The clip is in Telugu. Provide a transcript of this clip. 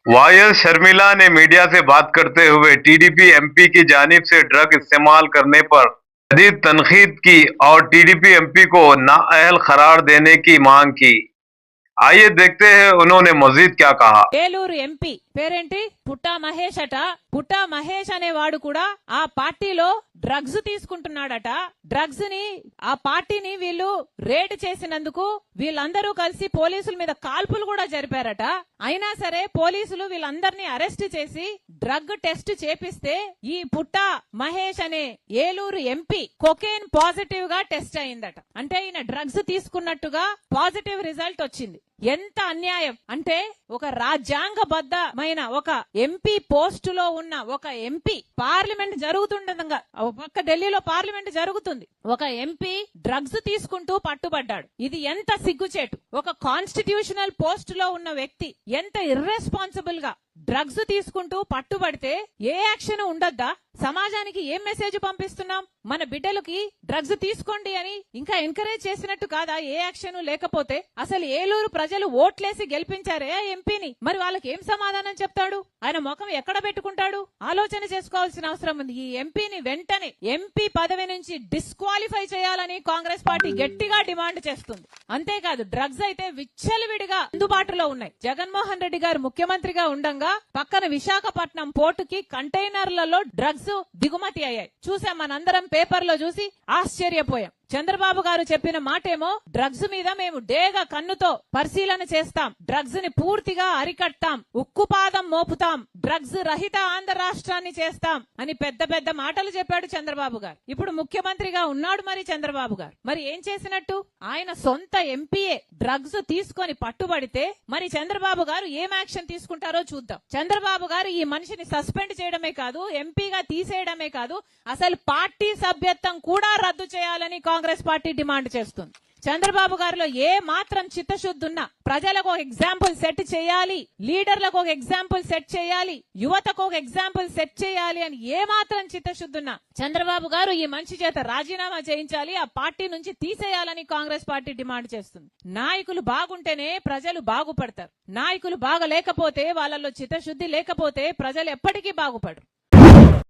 वायल शर्मिला ने मीडिया से बात करते हुए टीडीपी एमपी की जानिब से ड्रग इस्तेमाल करने पर शदीद तनकीद की और टीडीपी एमपी को नाअहल करार देने की मांग की। आइए देखते हैं उन्होंने मजीद क्या कहा। ఏలూరు ఎంపీ పేరేంటి? పుట్టా మహేష్ అట. పుట్టా మహేష్ అనేవాడు కూడా ఆ పార్టీలో డ్రగ్స్ తీసుకుంటున్నాడట. డ్రగ్స్ ని ఆ పార్టీని వీళ్ళు రేడ్ చేసినందుకు వీళ్ళందరూ కలిసి పోలీసుల మీద కాల్పులు కూడా జరిపారట. అయినా సరే పోలీసులు వీళ్ళందరినీ అరెస్ట్ చేసి డ్రగ్ టెస్ట్ చేపిస్తే ఈ పుట్టా మహేష్ అనే ఏలూరు ఎంపీ కొకేన్ పాజిటివ్ గా టెస్ట్ అయిందట. అంటే ఈయన డ్రగ్స్ తీసుకున్నట్టుగా పాజిటివ్ రిజల్ట్ వచ్చింది. ఎంత అన్యాయం అంటే ఒక రాజ్యాంగబద్ధమైన ఒక ఎంపీ పోస్టులో ఉన్న ఒక ఎంపీ, పార్లమెంట్ జరుగుతుండగా ఒక పక్క ఢిల్లీలో పార్లమెంట్ జరుగుతుంది, ఒక ఎంపీ డ్రగ్స్ తీసుకుంటూ పట్టుబడ్డాడు. ఇది ఎంత సిగ్గుచేటు. ఒక కాన్స్టిట్యూషనల్ పోస్ట్ లో ఉన్న వ్యక్తి ఎంత ఇర్రెస్పాన్సిబుల్ గా డ్రగ్స్ తీసుకుంటూ పట్టుబడితే ఏ యాక్షన్ ఉండద్దా? సమాజానికి ఏం మెసేజ్ పంపిస్తున్నాం? మన బిడ్డలకి డ్రగ్స్ తీసుకోండి అని ఇంకా ఎంకరేజ్ చేసినట్టు కాదా? ఏ యాక్షన్ లేకపోతే అసలు ఏలూరు ప్రజలు ఓట్లేసి గెలిపించారే ఆ ఎంపీని, మరి వాళ్ళకి ఏం సమాధానం చెప్తాడు? ఆయన ముఖం ఎక్కడ పెట్టుకుంటాడు? ఆలోచన చేసుకోవాల్సిన అవసరం ఉంది. ఈ ఎంపీని వెంటనే ఎంపీ పదవి నుంచి డిస్క్వాలిఫై చేయాలని కాంగ్రెస్ పార్టీ గట్టిగా డిమాండ్ చేస్తుంది. అంతేకాదు డ్రగ్స్ అయితే విచ్చలవిడిగా అందుబాటులో ఉన్నాయి. జగన్మోహన్ రెడ్డి గారు ముఖ్యమంత్రిగా ఉండంగా పక్కన విశాఖపట్నం పోర్టుకి కంటైనర్లలో డ్రగ్స్ దిగుమతి అయ్యాయి. చూసాం, మనందరం పేపర్లో చూసి ఆశ్చర్యపోయాం. చంద్రబాబు గారు చెప్పిన మాటేమో డ్రగ్స్ మీద మేము డేగ కన్నుతో పరిశీలన చేస్తాం, డ్రగ్స్ ని పూర్తిగా అరికట్టాం, ఉక్కుపాదం మోపుతాం, డ్రగ్స్ రహిత ఆంధ్ర రాష్ట్రాన్ని చేస్తాం అని పెద్ద పెద్ద మాటలు చెప్పాడు చంద్రబాబు గారు. ఇప్పుడు ముఖ్యమంత్రిగా ఉన్నాడు మరి చంద్రబాబు గారు. మరి ఏం చేసినట్టు? ఆయన సొంత ఎంపీఏ డ్రగ్స్ తీసుకొని పట్టుబడితే మరి చంద్రబాబు గారు ఏం యాక్షన్ తీసుకుంటారో చూద్దాం. చంద్రబాబు గారు ఈ మనిషిని సస్పెండ్ చేయడమే కాదు, ఎంపీగా తీసేయడమే కాదు, అసలు పార్టీ సభ్యత్వం కూడా రద్దు చేయాలని కాంగ్రెస్ పార్టీ డిమాండ్ చేస్తుంది. చంద్రబాబు గారిలో ఏ మాత్రం చిత్తశుద్ధి ఉన్నా ప్రజలకు ఒక ఎగ్జాంపుల్ సెట్ చేయాలి, లీడర్లకు ఒక ఎగ్జాంపుల్ సెట్ చేయాలి, యువతకు ఒక ఎగ్జాంపుల్ సెట్ చేయాలి అని ఏ మాత్రం చిత్తశుద్ధి ఉన్నా చంద్రబాబు గారు ఈ మనిషి చేత రాజీనామా చేయించాలి, ఆ పార్టీ నుంచి తీసేయాలని కాంగ్రెస్ పార్టీ డిమాండ్ చేస్తుంది. నాయకులు బాగుంటేనే ప్రజలు బాగుపడతారు. నాయకులు బాగలేకపోతే, వాళ్ళలో చిత్తశుద్ధి లేకపోతే ప్రజలు ఎప్పటికీ బాగుపడరు.